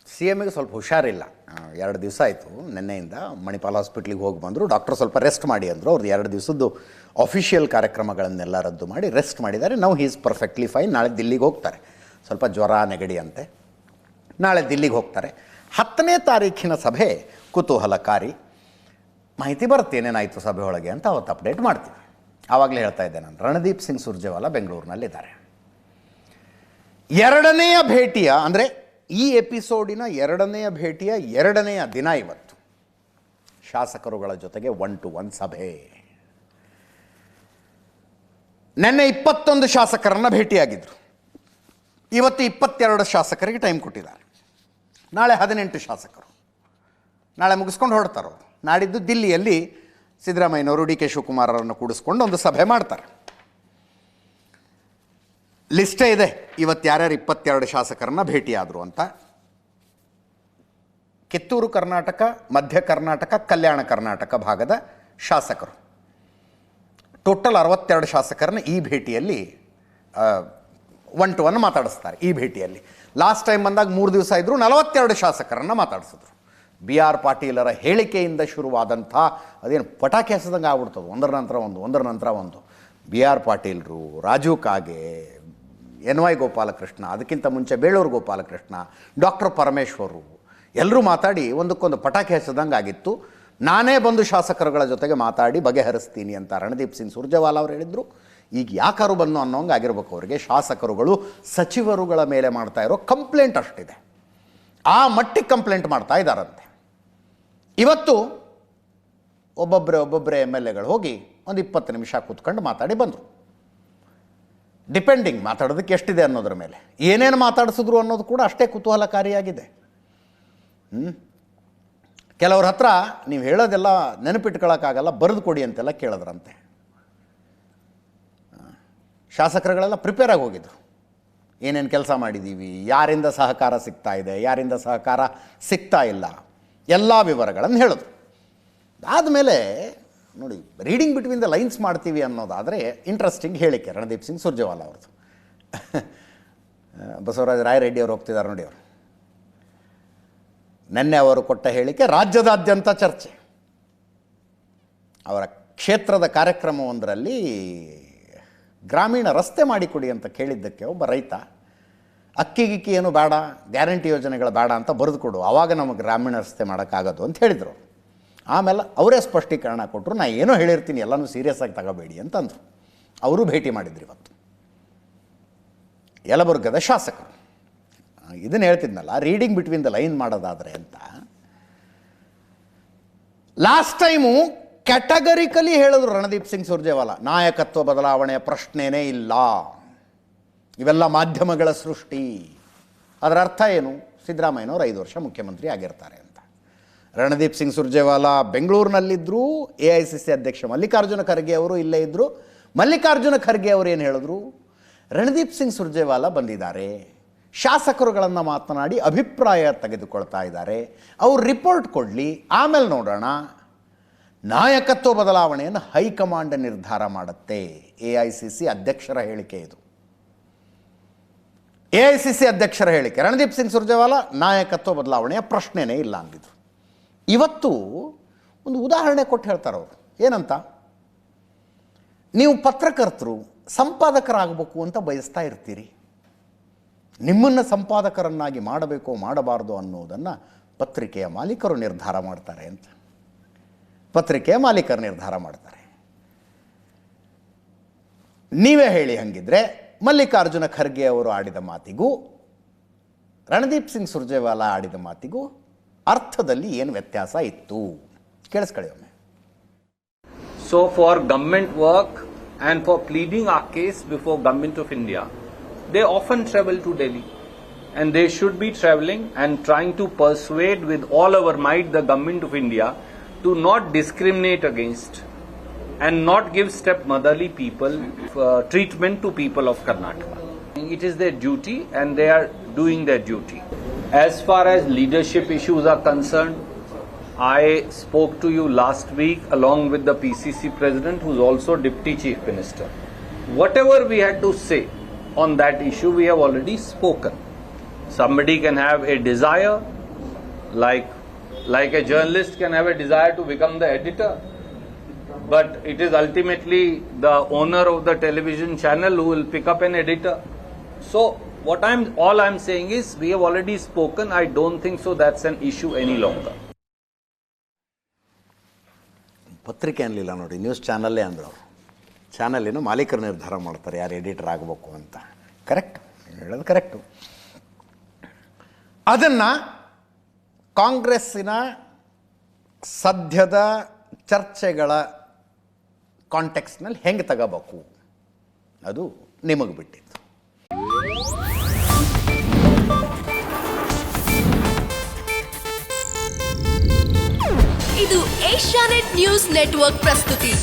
C ಎಮ್ಗೆ ಸ್ವಲ್ಪ ಹುಷಾರಿಲ್ಲ. 2 ದಿವಸ ಆಯಿತು ನಿನ್ನೆಯಿಂದ. ಮಣಿಪಾಲ್ ಹಾಸ್ಪಿಟ್ಲಿಗೆ ಹೋಗಿ ಬಂದರು. ಡಾಕ್ಟರ್ ಸ್ವಲ್ಪ ರೆಸ್ಟ್ ಮಾಡಿ ಅಂದರು. ಅವ್ರದ್ದು 2 ದಿವಸದ್ದು ಅಫಿಷಿಯಲ್ ಕಾರ್ಯಕ್ರಮಗಳನ್ನೆಲ್ಲ ರದ್ದು ಮಾಡಿ ರೆಸ್ಟ್ ಮಾಡಿದ್ದಾರೆ. ನಾವು ಹೀ ಈಸ್ ಪರ್ಫೆಕ್ಟ್ಲಿ ಫೈನ್. ನಾಳೆ ದಿಲ್ಲಿಗೆ ಹೋಗ್ತಾರೆ. ಸ್ವಲ್ಪ ಜ್ವರ ನೆಗಡಿ ಅಂತೆ. ನಾಳೆ ದಿಲ್ಲಿಗೆ ಹೋಗ್ತಾರೆ. 10ನೇ ತಾರೀಖಿನ ಸಭೆ ಕುತೂಹಲಕಾರಿ. ಮಾಹಿತಿ ಬರುತ್ತೆ ಏನೇನಾಯಿತು ಸಭೆ ಒಳಗೆ ಅಂತ ಅವತ್ತು ಅಪ್ಡೇಟ್ ಮಾಡ್ತೀವಿ. ಆವಾಗಲೇ ಹೇಳ್ತಾ ಇದ್ದೆ ನಾನು, ರಣದೀಪ್ ಸಿಂಗ್ ಸುರ್ಜೇವಾಲಾ ಬೆಂಗಳೂರಿನಲ್ಲಿದ್ದಾರೆ. 2ನೇಯ ಭೇಟಿಯ ಅಂದರೆ ಈ ಎಪಿಸೋಡಿನ 2ನೇಯ ಭೇಟಿಯ 2ನೇಯ ದಿನ ಇವತ್ತು. ಶಾಸಕರುಗಳ ಜೊತೆಗೆ 1-to-1 ಸಭೆ. ನಿನ್ನೆ 21 ಶಾಸಕರನ್ನು ಭೇಟಿಯಾಗಿದ್ದರು. ಇವತ್ತು 22 ಶಾಸಕರಿಗೆ ಟೈಮ್ ಕೊಟ್ಟಿದ್ದಾರೆ. ನಾಳೆ 18 ಶಾಸಕರು. ನಾಳೆ ಮುಗಿಸ್ಕೊಂಡು ಹೊರಡ್ತಾರೆ. ನಾಡಿದ್ದು ದಿಲ್ಲಿಯಲ್ಲಿ ಸಿದ್ದರಾಮಯ್ಯನವರು ಡಿ ಕೆ ಶಿವಕುಮಾರ್ ಅವರನ್ನು ಕೂಡಿಸ್ಕೊಂಡು ಒಂದು ಸಭೆ ಮಾಡ್ತಾರೆ. ಲಿಸ್ಟೇ ಇದೆ ಇವತ್ತು ಯಾರ್ಯಾರು 22 ಶಾಸಕರನ್ನ ಭೇಟಿಯಾದರು ಅಂತ. ಕಿತ್ತೂರು ಕರ್ನಾಟಕ, ಮಧ್ಯ ಕರ್ನಾಟಕ, ಕಲ್ಯಾಣ ಕರ್ನಾಟಕ ಭಾಗದ ಶಾಸಕರು. ಟೋಟಲ್ 62 ಶಾಸಕರನ್ನ ಈ ಭೇಟಿಯಲ್ಲಿ 1-to-1 ಮಾತಾಡಿಸ್ತಾರೆ. ಈ ಭೇಟಿಯಲ್ಲಿ ಲಾಸ್ಟ್ ಟೈಮ್ ಬಂದಾಗ 3 ದಿವಸ ಇದ್ದರು, 42 ಶಾಸಕರನ್ನು ಮಾತಾಡಿಸಿದ್ರು. ಬಿ ಆರ್ ಪಾಟೀಲರ ಹೇಳಿಕೆಯಿಂದ ಶುರುವಾದಂಥ ಅದೇನು ಪಟಾಕಿ ಹಸದಂಗೆ ಆಗ್ಬಿಡ್ತದೆ, ಒಂದರ ನಂತರ ಒಂದು. ಬಿ ಆರ್ ಪಾಟೀಲರು, ರಾಜು ಕಾಗೆ, NY ಗೋಪಾಲಕೃಷ್ಣ, ಅದಕ್ಕಿಂತ ಮುಂಚೆ ಬೇಳೂರು ಗೋಪಾಲಕೃಷ್ಣ, ಡಾಕ್ಟರ್ ಪರಮೇಶ್ವರು ಎಲ್ಲರೂ ಮಾತಾಡಿ ಒಂದಕ್ಕೊಂದು ಪಟಾಕಿ ಹಚ್ಚದಂಗೆ ಆಗಿತ್ತು. ನಾನೇ ಬಂದು ಶಾಸಕರುಗಳ ಜೊತೆಗೆ ಮಾತಾಡಿ ಬಗೆಹರಿಸ್ತೀನಿ ಅಂತ ರಣದೀಪ್ ಸಿಂಗ್ ಸುರ್ಜೇವಾಲಾ ಅವರು ಹೇಳಿದರು. ಈಗ ಯಾಕಾರು ಬಂದು ಅನ್ನೋಂಗೆ ಆಗಿರ್ಬೇಕು ಅವರಿಗೆ. ಶಾಸಕರುಗಳು ಸಚಿವರುಗಳ ಮೇಲೆ ಮಾಡ್ತಾ ಇರೋ ಕಂಪ್ಲೇಂಟ್ ಅಷ್ಟಿದೆ. ಆ ಮಟ್ಟಿಗೆ ಕಂಪ್ಲೇಂಟ್ ಮಾಡ್ತಾ ಇದ್ದಾರಂತೆ. ಇವತ್ತು ಒಬ್ಬೊಬ್ಬರೇ MLAಗಳು ಹೋಗಿ ಒಂದು 20 ನಿಮಿಷ ಕೂತ್ಕೊಂಡು ಮಾತಾಡಿ ಬಂದರು. ಡಿಪೆಂಡಿಂಗ್ ಮಾತಾಡೋದಕ್ಕೆ ಎಷ್ಟಿದೆ ಅನ್ನೋದ್ರ ಮೇಲೆ. ಏನೇನು ಮಾತಾಡಿಸಿದ್ರು ಅನ್ನೋದು ಕೂಡ ಅಷ್ಟೇ ಕುತೂಹಲಕಾರಿಯಾಗಿದೆ. ಕೆಲವ್ರ ಹತ್ರ ನೀವು ಹೇಳೋದೆಲ್ಲ ನೆನಪಿಟ್ಕೊಳ್ಳೋಕ್ಕಾಗಲ್ಲ, ಬರೆದು ಕೊಡಿ ಅಂತೆಲ್ಲ ಕೇಳಿದ್ರಂತೆ. ಶಾಸಕರುಗಳೆಲ್ಲ ಪ್ರಿಪೇರ್ ಆಗಿ ಹೋಗಿದ್ರು. ಏನೇನು ಕೆಲಸ ಮಾಡಿದ್ದೀವಿ, ಯಾರಿಂದ ಸಹಕಾರ ಸಿಗ್ತಾ ಇದೆ, ಯಾರಿಂದ ಸಹಕಾರ ಸಿಗ್ತಾ ಇಲ್ಲ, ಎಲ್ಲ ವಿವರಗಳನ್ನು ಹೇಳಿದ್ರು. ಆದಮೇಲೆ ನೋಡಿ, ರೀಡಿಂಗ್ ಬಿಟ್ವೀನ್ ದ ಲೈನ್ಸ್ ಮಾಡ್ತೀವಿ ಅನ್ನೋದಾದರೆ ಇಂಟ್ರೆಸ್ಟಿಂಗ್ ಹೇಳಿಕೆ ರಣದೀಪ್ ಸಿಂಗ್ ಸುರ್ಜೇವಾಲಾ ಅವ್ರದ್ದು. ಬಸವರಾಜ ರಾಯರೆಡ್ಡಿ ಅವರು ಹೋಗ್ತಿದ್ದಾರೆ ನೋಡಿ. ಅವರು ನಿನ್ನೆ ಅವರು ಕೊಟ್ಟ ಹೇಳಿಕೆ ರಾಜ್ಯದಾದ್ಯಂತ ಚರ್ಚೆ. ಅವರ ಕ್ಷೇತ್ರದ ಕಾರ್ಯಕ್ರಮವೊಂದರಲ್ಲಿ ಗ್ರಾಮೀಣ ರಸ್ತೆ ಮಾಡಿಕೊಡಿ ಅಂತ ಕೇಳಿದ್ದಕ್ಕೆ ಒಬ್ಬ ರೈತ ಅಕ್ಕಿ ಏನು ಬೇಡ, ಗ್ಯಾರಂಟಿ ಯೋಜನೆಗಳು ಬೇಡ ಅಂತ ಬರೆದು ಕೊಡು, ಆವಾಗ ನಮಗೆ ಗ್ರಾಮೀಣ ರಸ್ತೆ ಮಾಡೋಕ್ಕಾಗೋದು ಅಂತ ಹೇಳಿದರು. ಆಮೇಲೆ ಅವರೇ ಸ್ಪಷ್ಟೀಕರಣ ಕೊಟ್ಟರು, ನಾ ಏನೋ ಹೇಳಿರ್ತೀನಿ, ಎಲ್ಲನೂ ಸೀರಿಯಸ್ ಆಗಿ ತಗೋಬೇಡಿ ಅಂತಂದರು. ಅವರು ಭೇಟಿ ಮಾಡಿದ್ರು ಇವತ್ತು ಯಲಬುರ್ಗದ ಶಾಸಕರು. ಇದನ್ನು ಹೇಳ್ತಿದ್ನಲ್ಲ, ರೀಡಿಂಗ್ ಬಿಟ್ವೀನ್ ದ ಲೈನ್ ಮಾಡೋದಾದರೆ ಅಂತ. ಲಾಸ್ಟ್ ಟೈಮು ಕ್ಯಾಟಗರಿಕಲಿ ಹೇಳಿದ್ರು ರಣದೀಪ್ ಸಿಂಗ್ ಸುರ್ಜೇವಾಲಾ, ನಾಯಕತ್ವ ಬದಲಾವಣೆಯ ಪ್ರಶ್ನೆನೇ ಇಲ್ಲ, ಇವೆಲ್ಲ ಮಾಧ್ಯಮಗಳ ಸೃಷ್ಟಿ. ಅದರ ಅರ್ಥ ಏನು? ಸಿದ್ದರಾಮಯ್ಯನವರು 5 ವರ್ಷ ಮುಖ್ಯಮಂತ್ರಿ ಆಗಿರ್ತಾರೆ ಅಂತ. ರಣದೀಪ್ ಸಿಂಗ್ ಸುರ್ಜೇವಾಲಾ ಬೆಂಗಳೂರಿನಲ್ಲಿದ್ದರು. AICC ಅಧ್ಯಕ್ಷ ಮಲ್ಲಿಕಾರ್ಜುನ ಖರ್ಗೆ ಅವರು ಇಲ್ಲೇ ಇದ್ದರು. ಮಲ್ಲಿಕಾರ್ಜುನ ಖರ್ಗೆ ಅವರು ಏನು ಹೇಳಿದ್ರು? ರಣದೀಪ್ ಸಿಂಗ್ ಸುರ್ಜೇವಾಲಾ ಬಂದಿದ್ದಾರೆ, ಶಾಸಕರುಗಳನ್ನು ಮಾತನಾಡಿ ಅಭಿಪ್ರಾಯ ತೆಗೆದುಕೊಳ್ತಾ ಇದ್ದಾರೆ, ಅವರು ರಿಪೋರ್ಟ್ ಕೊಡಲಿ, ಆಮೇಲೆ ನೋಡೋಣ. ನಾಯಕತ್ವ ಬದಲಾವಣೆಯನ್ನು ಹೈಕಮಾಂಡ್ ನಿರ್ಧಾರ ಮಾಡುತ್ತೆ. AICC ಅಧ್ಯಕ್ಷರ ಹೇಳಿಕೆ ಇದು. AICC ಅಧ್ಯಕ್ಷರ ಹೇಳಿಕೆ. ರಣದೀಪ್ ಸಿಂಗ್ ಸುರ್ಜೇವಾಲಾ ನಾಯಕತ್ವ ಬದಲಾವಣೆಯ ಪ್ರಶ್ನೆನೇ ಇಲ್ಲ ಅಂದಿದ್ರು. ಇವತ್ತು ಒಂದು ಉದಾಹರಣೆ ಕೊಟ್ಟು ಹೇಳ್ತಾರೆ ಅವರು. ಏನಂತ? ನೀವು ಪತ್ರಕರ್ತರು ಸಂಪಾದಕರಾಗಬೇಕು ಅಂತ ಬಯಸ್ತಾ ಇರ್ತೀರಿ. ನಿಮ್ಮನ್ನು ಸಂಪಾದಕರನ್ನಾಗಿ ಮಾಡಬೇಕೋ ಮಾಡಬಾರ್ದು ಅನ್ನೋದನ್ನು ಪತ್ರಿಕೆಯ ಮಾಲೀಕರು ನಿರ್ಧಾರ ಮಾಡ್ತಾರೆ ಅಂತ. ಪತ್ರಿಕೆಯ ಮಾಲೀಕರು ನಿರ್ಧಾರ ಮಾಡ್ತಾರೆ. ನೀವೇ ಹೇಳಿ ಹಂಗಿದ್ರೆ, ಮಲ್ಲಿಕಾರ್ಜುನ ಖರ್ಗೆ ಅವರು ಆಡಿದ ಮಾತಿಗೂ ರಣದೀಪ್ ಸಿಂಗ್ ಸುರ್ಜೇವಾಲಾ ಆಡಿದ ಮಾತಿಗೂ ಅರ್ಥದಲ್ಲಿ ಏನು ವ್ಯತ್ಯಾಸ ಇತ್ತು? ಕೇಳಿಸ್ಕೊಳ್ಳಿ ಒಮ್ಮೆ. So for government work and for pleading our case before Government of India, they often travel to Delhi, and they should be travelling and trying to persuade with all our might the Government of India to not discriminate against and not give stepmotherly people treatment to people of Karnataka. It is their duty and they are doing their duty. As far as leadership issues are concerned, I spoke to you last week along with the PCC president, who is also Deputy Chief Minister. Whatever we had to say on that issue, we have already spoken. Somebody can have a desire, like a journalist can have a desire to become the editor, but it is ultimately the owner of the television channel who will pick up an editor. So all I'm saying is, we have already spoken. I don't think so that's an issue any longer. ಪತ್ರಿಕೆ ಅನ್ನಲಿಲ್ಲ ನೋಡಿ, news ಚಾನಲ್ಲೇ ಅಂದರು ಅವರು. ಚಾನಲಿನ ಮಾಲೀಕರು ನಿರ್ಧಾರ ಮಾಡ್ತಾರೆ ಯಾರು editor ಆಗಬೇಕು ಅಂತ. ಕರೆಕ್ಟ್, ಹೇಳೋದು ಕರೆಕ್ಟು. ಅದನ್ನು ಕಾಂಗ್ರೆಸ್ಸಿನ ಸದ್ಯದ ಚರ್ಚೆಗಳ ಕಾಂಟೆಕ್ಸ್ನಲ್ಲಿ ಹೆಂಗೆ ತಗೋಬೇಕು ಅದು ನಿಮಗೆ ಬಿಟ್ಟಿದ್ದು. ಇದು ಏಷ್ಯಾನೆಟ್ ನ್ಯೂಸ್ ನೆಟ್ವರ್ಕ್ ಪ್ರಸ್ತುತಿ.